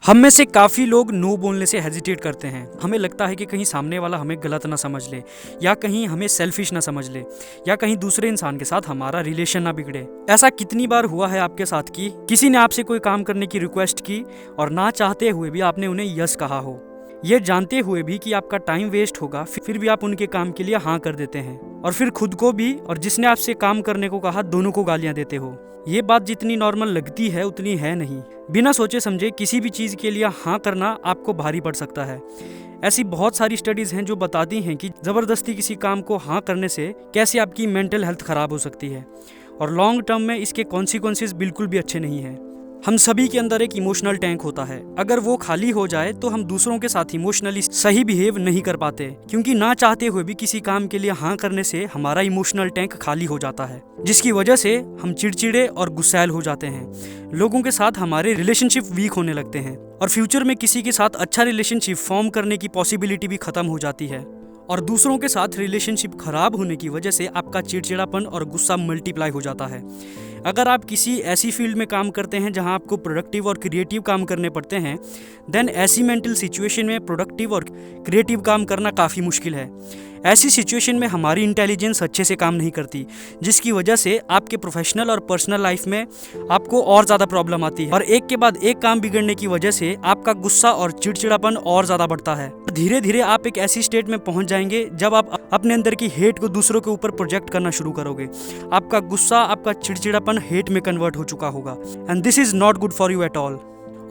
हम में से काफ़ी लोग नो बोलने से हेजिटेट करते हैं। हमें लगता है कि कहीं सामने वाला हमें गलत ना समझ ले, या कहीं हमें सेल्फिश ना समझ ले, या कहीं दूसरे इंसान के साथ हमारा रिलेशन ना बिगड़े। ऐसा कितनी बार हुआ है आपके साथ कि किसी ने आपसे कोई काम करने की रिक्वेस्ट की और ना चाहते हुए भी आपने उन्हें यस कहा हो, ये जानते हुए भी कि आपका टाइम वेस्ट होगा, फिर भी आप उनके काम के लिए हाँ कर देते हैं, और फिर खुद को भी और जिसने आपसे काम करने को कहा दोनों को गालियां देते हो। ये बात जितनी नॉर्मल लगती है उतनी है नहीं। बिना सोचे समझे किसी भी चीज़ के लिए हाँ करना आपको भारी पड़ सकता है। ऐसी बहुत सारी स्टडीज़ हैं जो बताती हैं कि ज़बरदस्ती किसी काम को हाँ करने से कैसे आपकी मेंटल हेल्थ ख़राब हो सकती है, और लॉन्ग टर्म में इसके कॉन्सिक्वेंसेस बिल्कुल भी अच्छे नहीं हैं। हम सभी के अंदर एक इमोशनल टैंक होता है। अगर वो खाली हो जाए तो हम दूसरों के साथ इमोशनली सही बिहेव नहीं कर पाते, क्योंकि ना चाहते हुए भी किसी काम के लिए हाँ करने से हमारा इमोशनल टैंक खाली हो जाता है, जिसकी वजह से हम चिड़चिड़े और गुस्सैल हो जाते हैं। लोगों के साथ हमारे रिलेशनशिप वीक होने लगते हैं, और फ्यूचर में किसी के साथ अच्छा रिलेशनशिप फॉर्म करने की पॉसिबिलिटी भी खत्म हो जाती है। और दूसरों के साथ रिलेशनशिप खराब होने की वजह से आपका चिड़चिड़ापन और गुस्सा मल्टीप्लाई हो जाता है। अगर आप किसी ऐसी फील्ड में काम करते हैं जहां आपको प्रोडक्टिव और क्रिएटिव काम करने पड़ते हैं, देन ऐसी मेंटल सिचुएशन में प्रोडक्टिव और क्रिएटिव काम करना काफ़ी मुश्किल है। ऐसी सिचुएशन में हमारी इंटेलिजेंस अच्छे से काम नहीं करती, जिसकी वजह से आपके प्रोफेशनल और पर्सनल लाइफ में आपको और ज़्यादा प्रॉब्लम आती है, और एक के बाद एक काम बिगड़ने की वजह से आपका गुस्सा और चिड़चिड़ापन और ज़्यादा बढ़ता है। धीरे धीरे आप एक ऐसी स्टेट में पहुंच जाएंगे जब आप अपने अंदर की हेट को दूसरों के ऊपर प्रोजेक्ट करना शुरू करोगे। आपका गुस्सा, आपका चिड़चिड़ापन हेट में कन्वर्ट हो चुका होगा, and this is not good for you at all.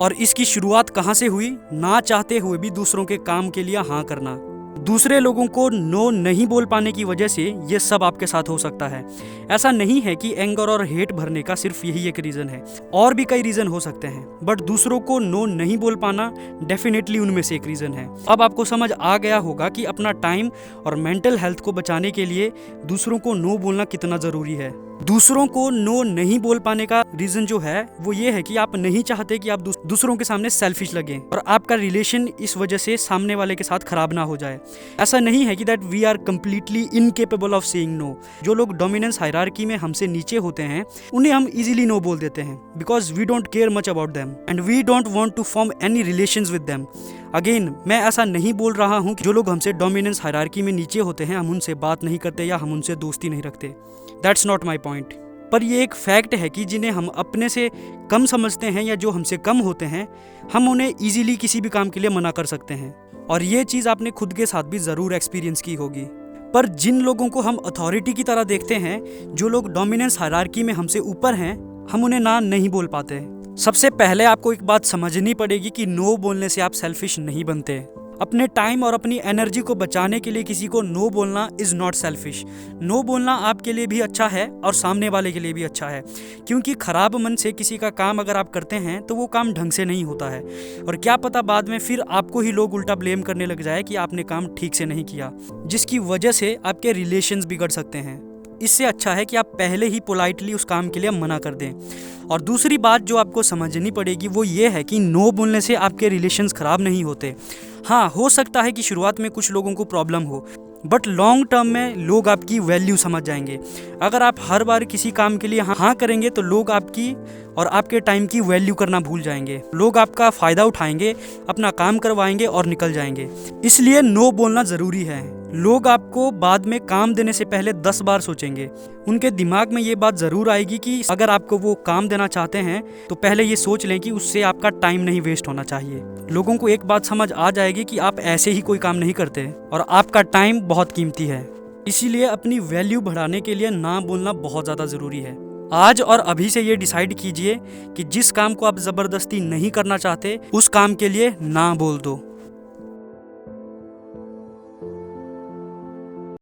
और इसकी शुरुआत कहाँ से हुई? ना चाहते हुए भी दूसरों के काम के लिए हाँ करना। दूसरे लोगों को नो नहीं बोल पाने की वजह से ये सब आपके साथ हो सकता है। ऐसा नहीं है कि एंगर और हेट भरने का सिर्फ यही एक रीज़न है, और भी कई रीज़न हो सकते हैं, बट दूसरों को नो नहीं बोल पाना डेफिनेटली उनमें से एक रीज़न है। अब आपको समझ आ गया होगा कि अपना टाइम और मेंटल हेल्थ को बचाने के लिए दूसरों को नो बोलना कितना ज़रूरी है। दूसरों को नो नहीं बोल पाने का रीज़न जो है वो ये है कि आप नहीं चाहते कि आप दूसरों के सामने सेल्फिश लगें, और आपका रिलेशन इस वजह से सामने वाले के साथ खराब ना हो जाए। ऐसा नहीं है कि that we are completely incapable of saying no. जो लोग डोमिनेंस हायरार्की में हमसे नीचे होते हैं उन्हें हम इजीली नो बोल देते हैं, because we don't care much about them and we don't want to form any relations with them. Again, मैं ऐसा नहीं बोल रहा हूँ कि जो लोग हमसे डोमिनेंस हायरार्की में नीचे होते हैं हम उनसे बात नहीं करते या हम उनसे दोस्ती नहीं रखते। That's not my point. पर ये एक फैक्ट है कि जिन्हें हम अपने से कम समझते हैं या जो हमसे कम होते हैं, हम उन्हें ईजिली किसी भी काम के लिए मना कर सकते हैं, और ये चीज़ आपने खुद के साथ भी ज़रूर एक्सपीरियंस की होगी। पर जिन लोगों को हम अथॉरिटी की तरह देखते हैं, जो लोग डोमिनेंस हायरार्की में हमसे ऊपर हैं, हम उन्हें ना नहीं बोल पाते। सबसे पहले आपको एक बात समझनी पड़ेगी कि नो बोलने से आप सेल्फिश नहीं बनते। अपने टाइम और अपनी एनर्जी को बचाने के लिए किसी को नो बोलना इज़ नॉट सेल्फिश। नो बोलना आपके लिए भी अच्छा है और सामने वाले के लिए भी अच्छा है, क्योंकि ख़राब मन से किसी का काम अगर आप करते हैं तो वो काम ढंग से नहीं होता है, और क्या पता बाद में फिर आपको ही लोग उल्टा ब्लेम करने लग जाए कि आपने काम ठीक से नहीं किया, जिसकी वजह से आपके रिलेशंस बिगड़ सकते हैं। इससे अच्छा है कि आप पहले ही पोलाइटली उस काम के लिए मना कर दें। और दूसरी बात जो आपको समझनी पड़ेगी वो ये है कि नो बोलने से आपके रिलेशंस ख़राब नहीं होते। हाँ, हो सकता है कि शुरुआत में कुछ लोगों को प्रॉब्लम हो, बट लॉन्ग टर्म में लोग आपकी वैल्यू समझ जाएंगे। अगर आप हर बार किसी काम के लिए हाँ करेंगे तो लोग आपकी और आपके टाइम की वैल्यू करना भूल जाएंगे। लोग आपका फ़ायदा उठाएंगे, अपना काम करवाएंगे और निकल जाएंगे। इसलिए नो बोलना ज़रूरी है। लोग आपको बाद में काम देने से पहले 10 बार सोचेंगे। उनके दिमाग में ये बात ज़रूर आएगी कि अगर आपको वो काम देना चाहते हैं तो पहले ये सोच लें कि उससे आपका टाइम नहीं वेस्ट होना चाहिए। लोगों को एक बात समझ आ जाएगी कि आप ऐसे ही कोई काम नहीं करते और आपका टाइम बहुत कीमती है। इसीलिए अपनी वैल्यू बढ़ाने के लिए ना बोलना बहुत ज़्यादा ज़रूरी है। आज और अभी से ये डिसाइड कीजिए कि जिस काम को आप ज़बरदस्ती नहीं करना चाहते उस काम के लिए ना बोल दो।